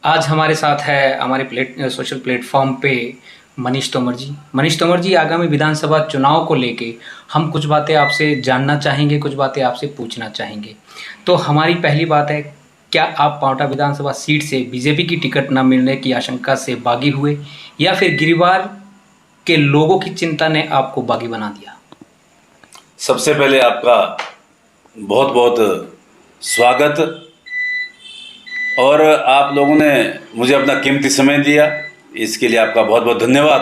आज हमारे साथ है हमारे सोशल प्लेटफॉर्म पे मनीष तोमर जी। मनीष तोमर जी, आगामी विधानसभा चुनाव को लेके हम कुछ बातें आपसे जानना चाहेंगे, कुछ बातें आपसे पूछना चाहेंगे। तो हमारी पहली बात है, क्या आप पांवटा विधानसभा सीट से बीजेपी की टिकट न मिलने की आशंका से बागी हुए या फिर गिरिवार के लोगों की चिंता ने आपको बागी बना दिया? सबसे पहले आपका बहुत बहुत स्वागत और आप लोगों ने मुझे अपना कीमती समय दिया, इसके लिए आपका बहुत बहुत धन्यवाद।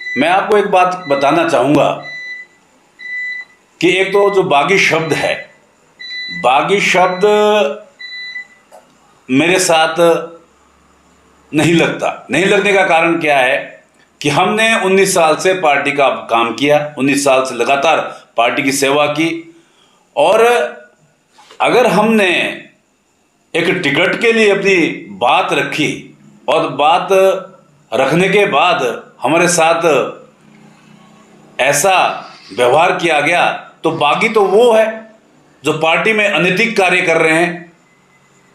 मैं आपको एक बात बताना चाहूँगा कि एक तो जो बागी शब्द है, बागी शब्द मेरे साथ नहीं लगता। नहीं लगने का कारण क्या है कि हमने 19 साल से पार्टी का काम किया, 19 साल से लगातार पार्टी की सेवा की, और अगर हमने एक टिकट के लिए अपनी बात रखी और बात रखने के बाद हमारे साथ ऐसा व्यवहार किया गया, तो बागी तो वो है जो पार्टी में अनैतिक कार्य कर रहे हैं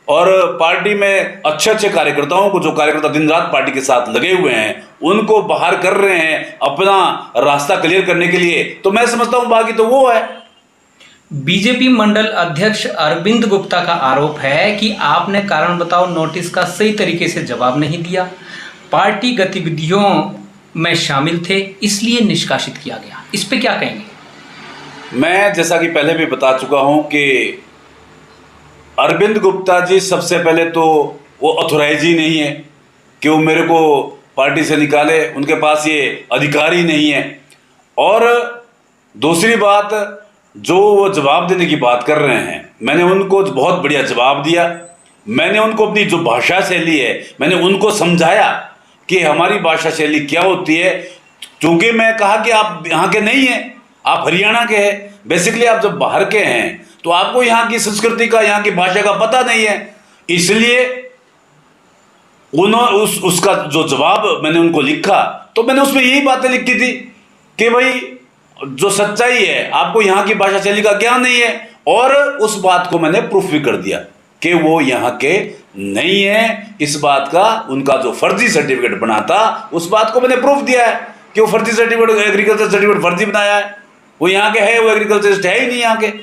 और पार्टी में अच्छे अच्छे कार्यकर्ताओं को, जो कार्यकर्ता दिन रात पार्टी के साथ लगे हुए हैं, उनको बाहर कर रहे हैं अपना रास्ता क्लियर करने के लिए। तो मैं समझता हूं बागी तो वो है। बीजेपी मंडल अध्यक्ष अरविंद गुप्ता का आरोप है कि आपने कारण बताओ नोटिस का सही तरीके से जवाब नहीं दिया, पार्टी गतिविधियों में शामिल थे, इसलिए निष्कासित किया गया। इस पे क्या कहेंगे? मैं जैसा कि पहले भी बता चुका हूं कि अरविंद गुप्ता जी सबसे पहले तो वो ऑथोराइज ही नहीं है कि वो मेरे को पार्टी से निकाले, उनके पास ये अधिकार ही नहीं है। और दूसरी बात, जो वो जवाब देने की बात कर रहे हैं, मैंने उनको बहुत बढ़िया जवाब दिया। मैंने उनको अपनी जो भाषा शैली है, मैंने उनको समझाया कि हमारी भाषा शैली क्या होती है। क्योंकि मैं कहा कि आप यहाँ के नहीं हैं, आप हरियाणा के हैं। बेसिकली आप जब बाहर के हैं तो आपको यहाँ की संस्कृति का, यहाँ की भाषा का पता नहीं है। इसलिए उन्होंने उसका जो जवाब मैंने उनको लिखा, तो मैंने उसमें यही बातें लिखी थी कि भाई जो सच्चाई है, आपको यहाँ की भाषा शैली का ज्ञान नहीं है। और उस बात को मैंने प्रूफ भी कर दिया कि वो यहाँ के नहीं है। इस बात का उनका जो फर्जी सर्टिफिकेट बना था, उस बात को मैंने प्रूफ दिया है कि वो फर्जी सर्टिफिकेट, एग्रीकल्चर सर्टिफिकेट फर्जी बनाया है। वो यहाँ के है, वो एग्रीकल्चरिस्ट है ही नहीं यहाँ के।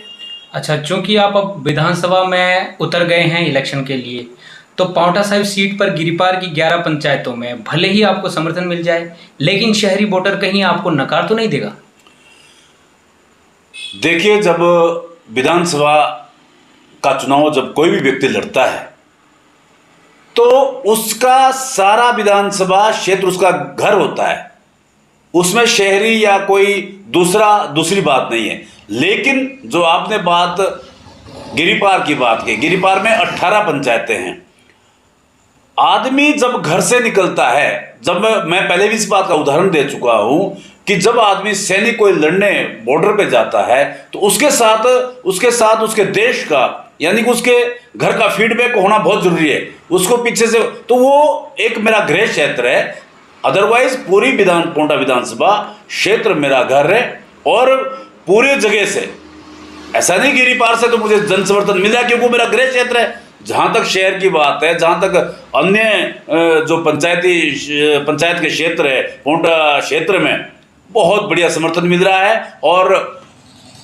अच्छा, चूंकि आप अब विधानसभा में उतर गए हैं इलेक्शन के लिए, तो पांवटा साहिब सीट पर गिरिपार की 11 पंचायतों में भले ही आपको समर्थन मिल जाए, लेकिन शहरी वोटर कहीं आपको नकार तो नहीं देगा? देखिए, जब विधानसभा का चुनाव जब कोई भी व्यक्ति लड़ता है तो उसका सारा विधानसभा क्षेत्र उसका घर होता है, उसमें शहरी या कोई दूसरी बात नहीं है। लेकिन जो आपने बात गिरिपार की बात की, गिरिपार में 18 पंचायतें हैं। आदमी जब घर से निकलता है, जब मैं पहले भी इस बात का उदाहरण दे चुका हूं कि जब आदमी सैनिक कोई लड़ने बॉर्डर पे जाता है तो उसके साथ उसके देश का, यानी कि उसके घर का फीडबैक होना बहुत जरूरी है। उसको पीछे से, तो वो एक मेरा गृह क्षेत्र है। अदरवाइज पूरी पांवटा विधानसभा क्षेत्र मेरा घर है और पूरी जगह से, ऐसा नहीं गिरिपार से तो मुझे जन समर्थन मिला क्योंकि मेरा गृह क्षेत्र है। जहाँ तक शहर की बात है, जहाँ तक अन्य जो पंचायत के क्षेत्र है, पांवटा क्षेत्र में बहुत बढ़िया समर्थन मिल रहा है। और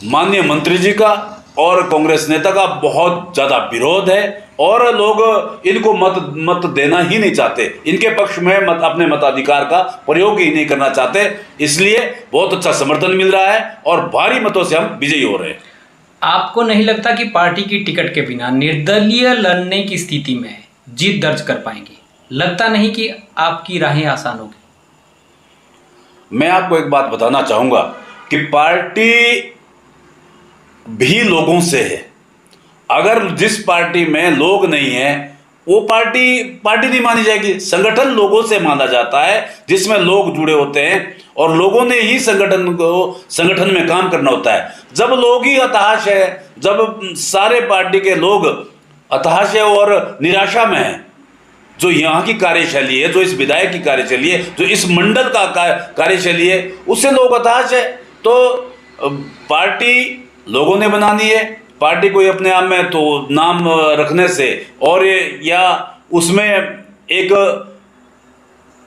माननीय मंत्री जी का और कांग्रेस नेता का बहुत ज़्यादा विरोध है और लोग इनको मत देना ही नहीं चाहते, इनके पक्ष में अपने मताधिकार का प्रयोग ही नहीं करना चाहते। इसलिए बहुत अच्छा समर्थन मिल रहा है और भारी मतों से हम विजयी हो रहे हैं। आपको नहीं लगता कि पार्टी की टिकट के बिना निर्दलीय लड़ने की स्थिति में जीत दर्ज कर पाएंगे? लगता नहीं कि आपकी राहें आसान होगी? मैं आपको एक बात बताना चाहूंगा कि पार्टी भी लोगों से है। अगर जिस पार्टी में लोग नहीं है वो पार्टी नहीं मानी जाएगी। संगठन लोगों से माना जाता है, जिसमें लोग जुड़े होते हैं और लोगों ने ही संगठन में काम करना होता है। जब लोग ही हताश है, जब सारे पार्टी के लोग हताश है और निराशा में है, जो यहाँ की कार्यशैली है, जो इस विधायक की कार्यशैली है, जो इस मंडल का कार्यशैली है, उससे लोग हताश है। तो पार्टी लोगों ने बनानी है पार्टी कोई अपने आप में तो नाम रखने से और या उसमें एक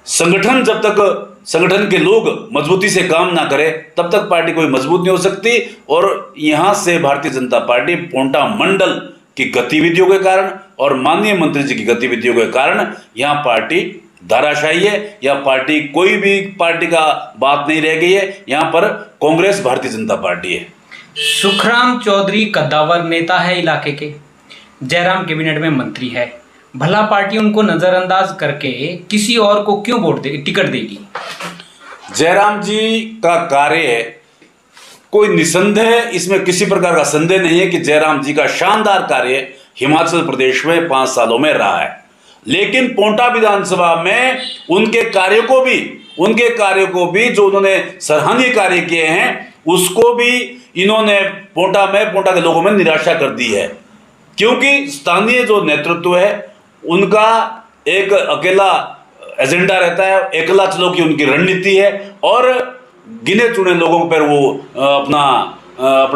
संगठन, जब तक संगठन के लोग मजबूती से काम ना करें तब तक पार्टी कोई मजबूत नहीं हो सकती। और यहाँ से भारतीय जनता पार्टी पोंटा मंडल की गतिविधियों के कारण और माननीय मंत्री जी की गतिविधियों के कारण यहाँ पार्टी धाराशायी है। या पार्टी कोई भी पार्टी का बात नहीं रह गई है, यहाँ पर कांग्रेस भारतीय जनता पार्टी है। सुखराम चौधरी कद्दावर नेता है इलाके के, जयराम कैबिनेट में मंत्री है, भला पार्टी उनको नजरअंदाज करके किसी और को क्यों टिकट देगी? जयराम जी का कार्य कोई निसंदेह, इसमें किसी प्रकार का संदेह नहीं है कि जयराम जी का शानदार कार्य हिमाचल प्रदेश में 5 सालों में रहा है। लेकिन पोंटा विधानसभा में उनके कार्यों को भी जो उन्होंने सराहनीय कार्य किए हैं उसको भी इन्होंने पोंटा के लोगों में निराशा कर दी है। क्योंकि स्थानीय जो नेतृत्व है उनका एक अकेला एजेंडा रहता है, अकेला चलो की उनकी रणनीति है और गिने चुने लोगों पर वो अपना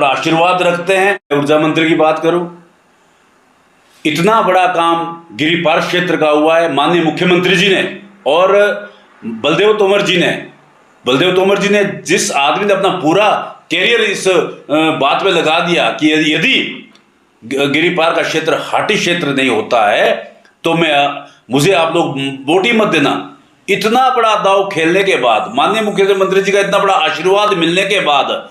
आशीर्वाद रखते हैं। ऊर्जा मंत्री की बात करूं, इतना बड़ा काम गिरिपार क्षेत्र का हुआ है माननीय मुख्यमंत्री जी ने और बलदेव तोमर जी ने जिस आदमी ने अपना पूरा कैरियर इस बात में लगा दिया कि यदि गिरिपार का क्षेत्र हाटी क्षेत्र नहीं होता है तो मुझे आप लोग वोट ही मत देना। इतना बड़ा दांव खेलने के बाद, माननीय मुख्यमंत्री जी का इतना बड़ा आशीर्वाद मिलने के बाद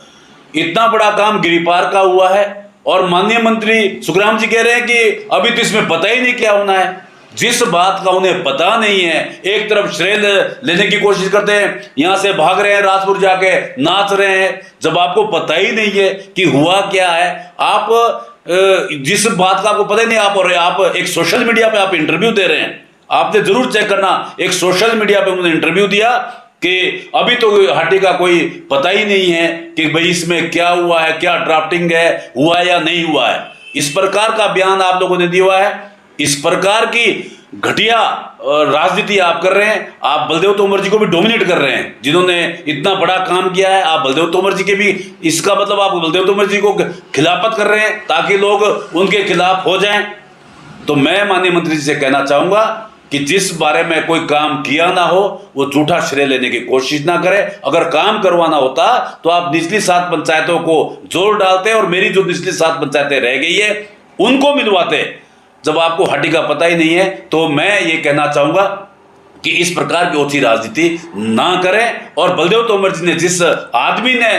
इतना बड़ा काम गिरिपार का हुआ है और माननीय मंत्री सुखराम जी कह रहे हैं कि अभी तो इसमें पता ही नहीं क्या होना है। जिस बात का उन्हें पता नहीं है, एक तरफ श्रेय लेने की कोशिश करते हैं, यहां से भाग रहे हैं, राजपुर जाके नाच रहे हैं, जब आपको पता ही नहीं है कि हुआ क्या है। आप जिस बात का आपको पता ही नहीं, आप एक सोशल मीडिया पे आप इंटरव्यू दे रहे हैं, आपने जरूर चेक करना, एक सोशल मीडिया पे उन्होंने इंटरव्यू दिया कि अभी तो हाटी का कोई पता ही नहीं है कि भाई इसमें क्या हुआ है, क्या ड्राफ्टिंग है, हुआ या नहीं हुआ है। इस प्रकार का बयान आप लोगों ने दिया है। इस प्रकार की घटिया राजनीति आप कर रहे हैं। आप बलदेव तोमर जी को भी डोमिनेट कर रहे हैं, जिन्होंने इतना बड़ा काम किया है। आप बलदेव तोमर जी के भी, इसका मतलब आप बलदेव तोमर जी को खिलाफत कर रहे हैं ताकि लोग उनके खिलाफ हो जाएं। तो मैं माननीय मंत्री जी से कहना चाहूंगा कि जिस बारे में कोई काम किया ना हो वो झूठा श्रेय लेने की कोशिश ना करे। अगर काम करवाना होता तो आप निचली 7 पंचायतों को जोर डालते और मेरी जो निचली 7 पंचायतें रह गई है उनको मिलवाते। जब आपको हाटी का पता ही नहीं है तो मैं ये कहना चाहूंगा कि इस प्रकार की ओछी राजनीति ना करें और बलदेव तोमर जी ने, जिस आदमी ने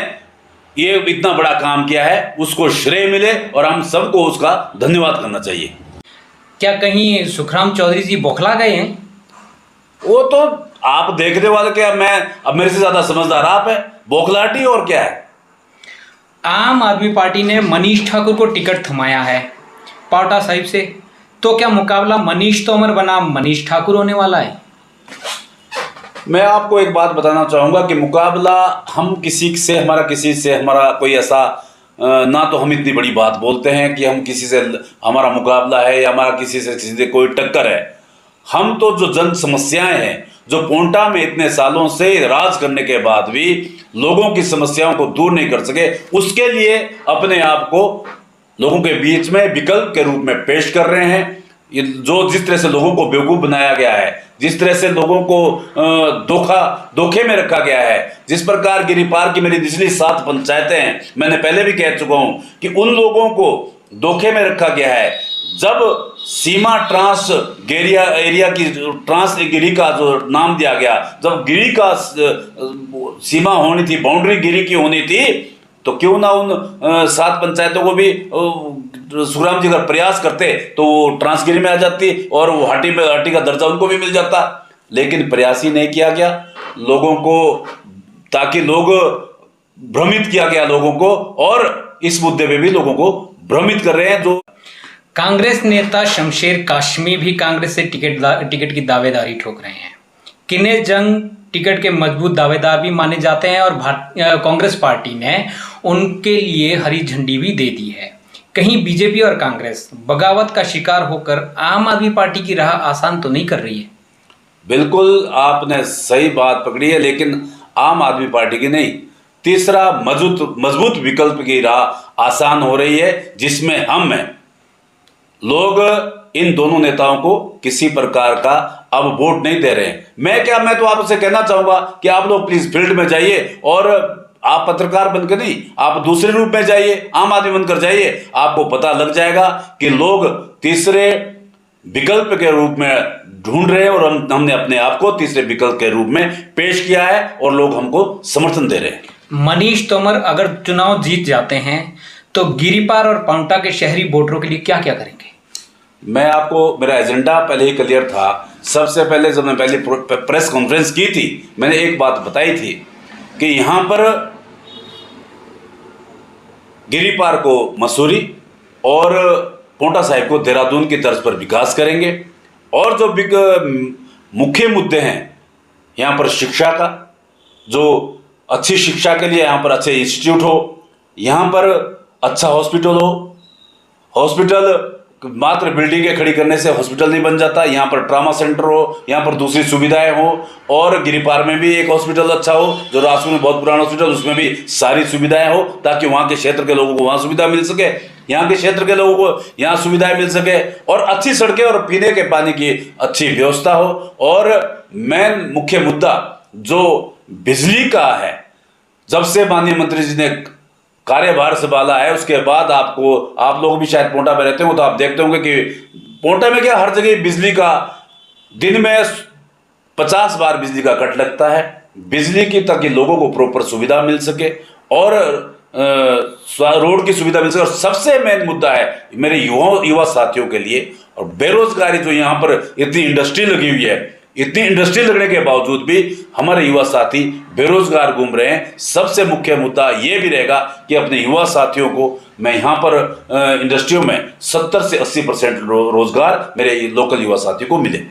ये इतना बड़ा काम किया है, उसको श्रेय मिले और हम सबको उसका धन्यवाद करना चाहिए। क्या कहीं सुखराम चौधरी जी बौखला गए हैं? वो तो आप देखने वाले, क्या अब मेरे से ज्यादा समझदार आप है, बौखलाहटी और क्या है। आम आदमी पार्टी ने मनीष ठाकुर को टिकट थमाया है पावटा साहिब से, तो क्या मुकाबला मनीष तोमर बनाम मनीष ठाकुर होने वाला है? मैं आपको एक बात बताना चाहूंगा कि मुकाबला किसी से हमारा कोई ऐसा ना तो हम इतनी बड़ी बात बोलते हैं कि हम किसी से हमारा मुकाबला है या हमारा किसी से कोई टक्कर है। हम तो जो जन समस्याएं हैं, जो पोंटा में इतने सालों से राज करने के बाद भी लोगों की समस्याओं को दूर नहीं कर सके, उसके लिए अपने आप को लोगों के बीच में विकल्प के रूप में पेश कर रहे हैं। ये जिस तरह से लोगों को बेवकूफ बनाया गया है, जिस तरह से लोगों को धोखे में रखा गया है, जिस प्रकार गिरिपार की मेरी निचली 7 पंचायतें हैं, मैंने पहले भी कह चुका हूं कि उन लोगों को धोखे में रखा गया है। जब सीमा ट्रांस गेरिया एरिया की ट्रांस गिरी का जो नाम दिया गया, जब गिरी का सीमा होनी थी, बाउंड्री गिरी की होनी थी, तो क्यों ना उन 7 पंचायतों को भी सुखराम जी अगर प्रयास करते तो वो ट्रांसगिरी में आ जाती और वो हाटी का दर्जा उनको भी मिल जाता। लेकिन प्रयास ही नहीं किया गया लोगों को, ताकि लोग भ्रमित किया गया लोगों को, और इस मुद्दे पे भी लोगों को भ्रमित कर रहे हैं। जो कांग्रेस नेता शमशेर काशमी भी कांग्रेस से टिकट की दावेदारी ठोक रहे हैं। किन्ने जंग टिकट के मजबूत दावेदार भी माने जाते हैं और कांग्रेस पार्टी ने उनके लिए हरी झंडी भी दे दी है। कहीं बीजेपी और कांग्रेस बगावत का शिकार होकर आम आदमी पार्टी की राह आसान तो नहीं कर रही है? बिल्कुल आपने सही बात पकड़ी है, लेकिन आम आदमी पार्टी की नहीं, तीसरा मजबूत विकल्प की राह आसान हो रही है, जिसमें हम हैं। लोग इन दोनों नेताओं को किसी प्रकार का अब वोट नहीं दे रहे हैं। मैं तो आपसे कहना चाहूंगा कि आप लोग प्लीज फील्ड में जाइए, और आप पत्रकार बनकर नहीं, आप दूसरे रूप में जाइए, आम आदमी बनकर जाइए। आपको पता लग जाएगा कि लोग तीसरे विकल्प के रूप में ढूंढ रहे हैं, और हमने अपने आप को तीसरे विकल्प के रूप में पेश किया है, और लोग हमको समर्थन दे रहे हैं। मनीष तोमर अगर चुनाव जीत जाते हैं तो गिरिपार और पांवटा के शहरी वोटरों के लिए क्या क्या करेंगे? मैं आपको, मेरा एजेंडा पहले ही क्लियर था। सबसे पहले जब मैं पहले प्रेस कॉन्फ्रेंस की थी, मैंने एक बात बताई थी कि यहां पर गिरिपार को मसूरी और पांवटा साहिब को देहरादून की तर्ज पर विकास करेंगे। और जो मुख्य मुद्दे हैं यहाँ पर शिक्षा का, जो अच्छी शिक्षा के लिए यहाँ पर अच्छे इंस्टीट्यूट हो, यहाँ पर अच्छा हॉस्पिटल हो। हॉस्पिटल मात्र बिल्डिंगें खड़ी करने से हॉस्पिटल नहीं बन जाता, यहाँ पर ट्रामा सेंटर हो, यहाँ पर दूसरी सुविधाएं हो। और गिरिपार में भी एक हॉस्पिटल अच्छा हो, जो राजपुर में बहुत पुराना हॉस्पिटल, उसमें भी सारी सुविधाएं हो, ताकि वहाँ के क्षेत्र के लोगों को वहाँ सुविधा मिल सके, यहाँ के क्षेत्र के लोगों को यहाँ सुविधाएं मिल सके, और अच्छी सड़कें और पीने के पानी की अच्छी व्यवस्था हो। और मेन मुख्य मुद्दा जो बिजली का है, जब से माननीय मंत्री जी ने कार्यभार संभाला है, उसके बाद आप लोग भी शायद पांवटा में रहते हो, तो आप देखते होंगे कि पांवटा में क्या हर जगह बिजली का दिन में 50 बार बिजली का कट लगता है। बिजली की, ताकि लोगों को प्रॉपर सुविधा मिल सके और रोड की सुविधा मिल सके। और सबसे मेन मुद्दा है मेरे युवा साथियों के लिए, और बेरोजगारी, जो यहाँ पर इतनी इंडस्ट्री लगी हुई है, इतनी इंडस्ट्री लगने के बावजूद भी हमारे युवा साथी बेरोजगार घूम रहे हैं। सबसे मुख्य मुद्दा ये भी रहेगा कि अपने युवा साथियों को मैं यहाँ पर इंडस्ट्रियों में 70 से 80% रोजगार मेरे लोकल युवा साथियों को मिले।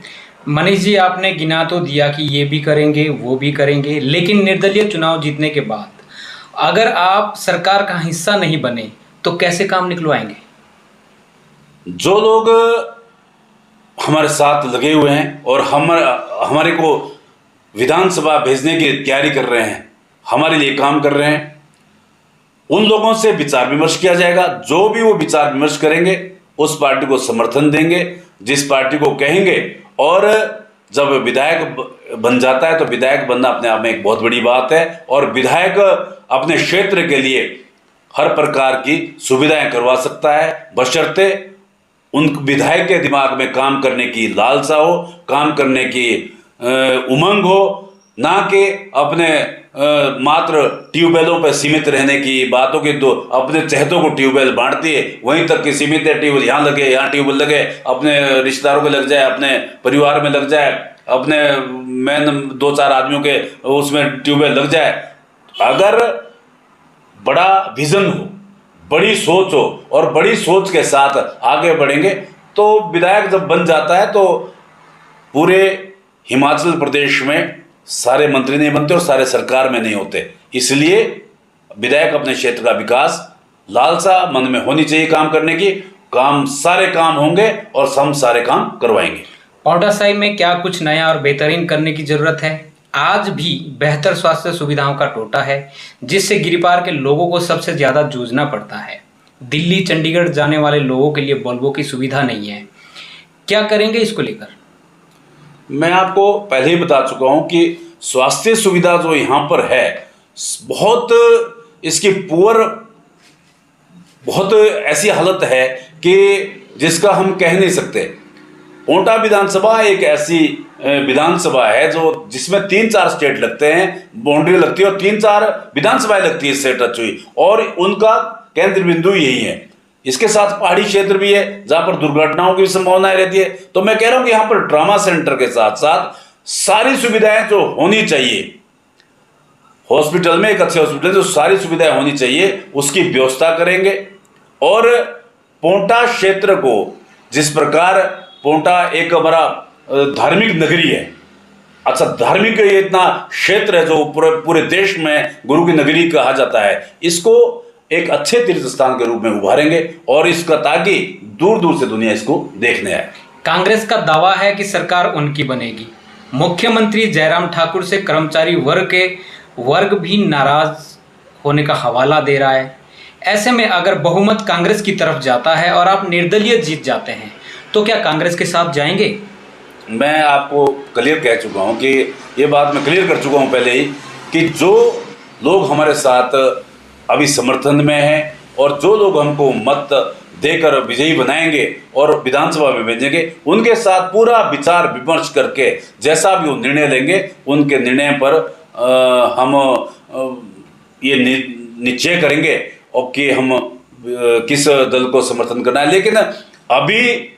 मनीष जी, आपने गिना तो दिया कि ये भी करेंगे वो भी करेंगे, लेकिन निर्दलीय चुनाव जीतने के बाद अगर आप सरकार का हिस्सा नहीं बने तो कैसे काम निकलवाएंगे? जो लोग हमारे साथ लगे हुए हैं और हमारे को विधानसभा भेजने की तैयारी कर रहे हैं, हमारे लिए काम कर रहे हैं, उन लोगों से विचार विमर्श किया जाएगा। जो भी वो विचार विमर्श करेंगे उस पार्टी को समर्थन देंगे, जिस पार्टी को कहेंगे। और जब विधायक बन जाता है तो विधायक बनना अपने आप में एक बहुत बड़ी बात है, और विधायक अपने क्षेत्र के लिए हर प्रकार की सुविधाएं करवा सकता है, बशर्ते उन विधायक के दिमाग में काम करने की लालसा हो, काम करने की उमंग हो, ना कि अपने मात्र ट्यूबवेलों पर सीमित रहने की बातों की। तो अपने चहेतों को ट्यूबवेल बांटती है, वहीं तक की सीमित है, ट्यूबवेल यहाँ लगे, यहाँ ट्यूबवेल लगे, अपने रिश्तेदारों के लग जाए, अपने परिवार में लग जाए, अपने मेन 2-4 आदमियों के उसमें ट्यूबवेल लग जाए। अगर बड़ा विजन हो, बड़ी सोच हो, और बड़ी सोच के साथ आगे बढ़ेंगे, तो विधायक जब बन जाता है तो पूरे हिमाचल प्रदेश में सारे मंत्री नहीं बनते और सारे सरकार में नहीं होते। इसलिए विधायक अपने क्षेत्र का विकास, लालसा मन में होनी चाहिए काम करने की। सारे काम होंगे और हम सारे काम करवाएंगे। पांवटा साहिब में क्या कुछ नया और बेहतरीन करने की जरूरत है? आज भी बेहतर स्वास्थ्य सुविधाओं का टोटा है, जिससे गिरिपार के लोगों को सबसे ज़्यादा जूझना पड़ता है। दिल्ली चंडीगढ़ जाने वाले लोगों के लिए वोल्वो की सुविधा नहीं है। क्या करेंगे इसको लेकर? मैं आपको पहले ही बता चुका हूं कि स्वास्थ्य सुविधा जो यहाँ पर है, बहुत इसकी बहुत ऐसी हालत है कि जिसका हम कह नहीं सकते। पांवटा विधानसभा एक ऐसी विधानसभा है जो जिसमें 3-4 स्टेट लगते हैं, बाउंड्री लगती है, और 3-4 विधानसभाएं लगती है स्टेट टच हुई, और उनका केंद्र बिंदु यही है। इसके साथ पहाड़ी क्षेत्र भी है जहां पर दुर्घटनाओं की संभावनाएं रहती है। तो मैं कह रहा हूं कि यहां पर ट्रामा सेंटर के साथ साथ सारी सुविधाएं जो होनी चाहिए, हॉस्पिटल में एक अच्छे हॉस्पिटल जो सारी सुविधाएं होनी चाहिए, उसकी व्यवस्था करेंगे। और पांवटा क्षेत्र को, जिस प्रकार पांवटा एक हमारा धार्मिक नगरी है, अच्छा धार्मिक ये इतना क्षेत्र है जो पूरे देश में गुरु की नगरी कहा जाता है, इसको एक अच्छे तीर्थ स्थान के रूप में उभारेंगे, और इसका ताकि दूर दूर से दुनिया इसको देखने आए। कांग्रेस का दावा है कि सरकार उनकी बनेगी। मुख्यमंत्री जयराम ठाकुर से कर्मचारी वर्ग भी नाराज होने का हवाला दे रहा है। ऐसे में अगर बहुमत कांग्रेस की तरफ जाता है और आप निर्दलीय जीत जाते हैं तो क्या कांग्रेस के साथ जाएंगे? मैं आपको क्लियर कह चुका हूँ कि ये बात मैं क्लियर कर चुका हूँ पहले ही कि जो लोग हमारे साथ अभी समर्थन में हैं और जो लोग हमको मत देकर विजयी बनाएंगे और विधानसभा में भेजेंगे, उनके साथ पूरा विचार विमर्श करके जैसा भी वो निर्णय लेंगे, उनके निर्णय पर हम ये निश्चय करेंगे और कि हम किस दल को समर्थन करना है। लेकिन अभी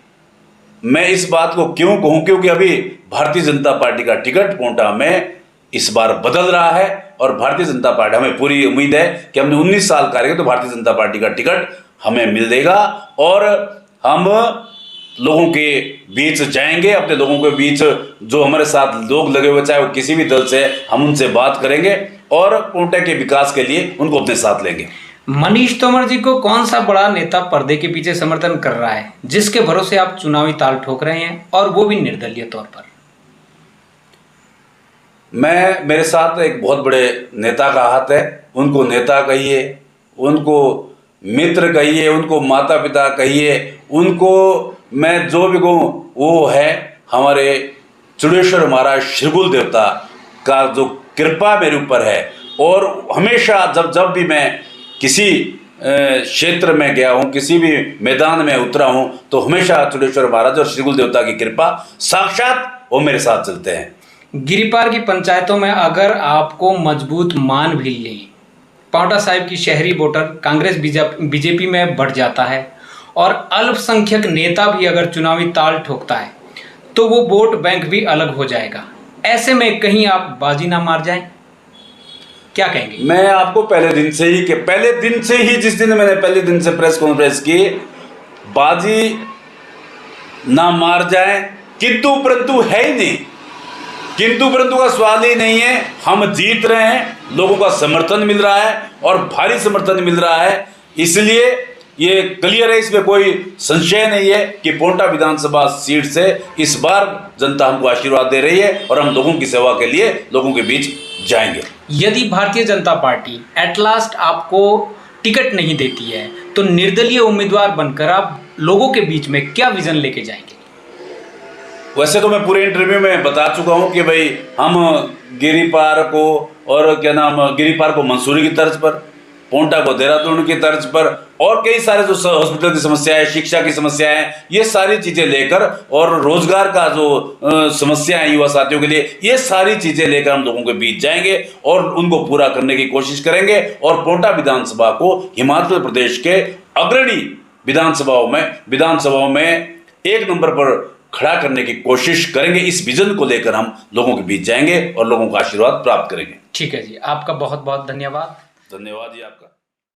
मैं इस बात को क्यों कहूँ, क्योंकि अभी भारतीय जनता पार्टी का टिकट पोंटा में इस बार बदल रहा है और भारतीय जनता पार्टी, हमें पूरी उम्मीद है कि हमने 19 साल कार्य किया तो भारतीय जनता पार्टी का टिकट हमें मिल देगा और हम लोगों के बीच जाएंगे, अपने लोगों के बीच जो हमारे साथ लोग लगे हुए चाहे वो किसी भी दल से, हम उनसे बात करेंगे और पोंटा के विकास के लिए उनको अपने साथ लेंगे। मनीष तोमर जी को कौन सा बड़ा नेता पर्दे के पीछे समर्थन कर रहा है जिसके भरोसे आप चुनावी ताल ठोक रहे हैं और वो भी निर्दलीय तौर पर? मेरे साथ एक बहुत बड़े नेता का हाथ है। उनको नेता कहिए, उनको मित्र कहिए, उनको माता पिता कहिए, उनको मैं जो भी कहूँ वो है हमारे चुड़ेश्वर महाराज श्रीगुल देवता का जो कृपा मेरे ऊपर है। और हमेशा जब भी मैं किसी क्षेत्र में गया हूँ, किसी भी मैदान में उतरा हूँ, तो हमेशा चुड़ेश्वर महाराज और श्रीगुल देवता की कृपा साक्षात वो मेरे साथ चलते हैं। गिरिपार की पंचायतों में अगर आपको मजबूत मान भी ले, पांवटा साहिब की शहरी वोटर कांग्रेस बीजेपी में बढ़ जाता है और अल्पसंख्यक नेता भी अगर चुनावी ताल ठोकता है तो वो वोट बैंक भी अलग हो जाएगा। ऐसे में कहीं आप बाजी ना मार जाएं, क्या कहेंगे? मैं आपको पहले दिन से ही जिस दिन मैंने पहले दिन से प्रेस कॉन्फ्रेंस की, बाजी ना मार जाए किंतु परंतु है ही नहीं, किंतु परंतु का सवाल ही नहीं है। हम जीत रहे हैं, लोगों का समर्थन मिल रहा है और भारी समर्थन मिल रहा है, इसलिए ये क्लियर है, इसमें कोई संशय नहीं है कि पोंटा विधानसभा सीट से इस बार जनता हमको आशीर्वाद दे रही है और हम लोगों की सेवा के लिए लोगों के बीच जाएंगे। यदि Bharatiya Janata party at last आपको टिकट नहीं देती है तो निर्दलीय उम्मीदवार बनकर आप लोगों के बीच में क्या विजन लेके जाएंगे? वैसे तो मैं पूरे इंटरव्यू में बता चुका हूं कि भाई हम गिरिपार को और गिरिपार को मंसूरी की तर्ज पर, पोंटा को देहरादून की तर्ज पर और कई सारे जो हॉस्पिटल की समस्या है, शिक्षा की समस्या है, ये सारी चीज़ें लेकर और रोजगार का जो समस्या है युवा साथियों के लिए, ये सारी चीज़ें लेकर हम लोगों के बीच जाएंगे और उनको पूरा करने की कोशिश करेंगे और पोंटा विधानसभा को हिमाचल प्रदेश के अग्रणी विधानसभाओं में एक नंबर पर खड़ा करने की कोशिश करेंगे। इस विजन को लेकर हम लोगों के बीच जाएंगे और लोगों का आशीर्वाद प्राप्त करेंगे। ठीक है जी, आपका बहुत बहुत धन्यवाद। धन्यवाद जी आपका।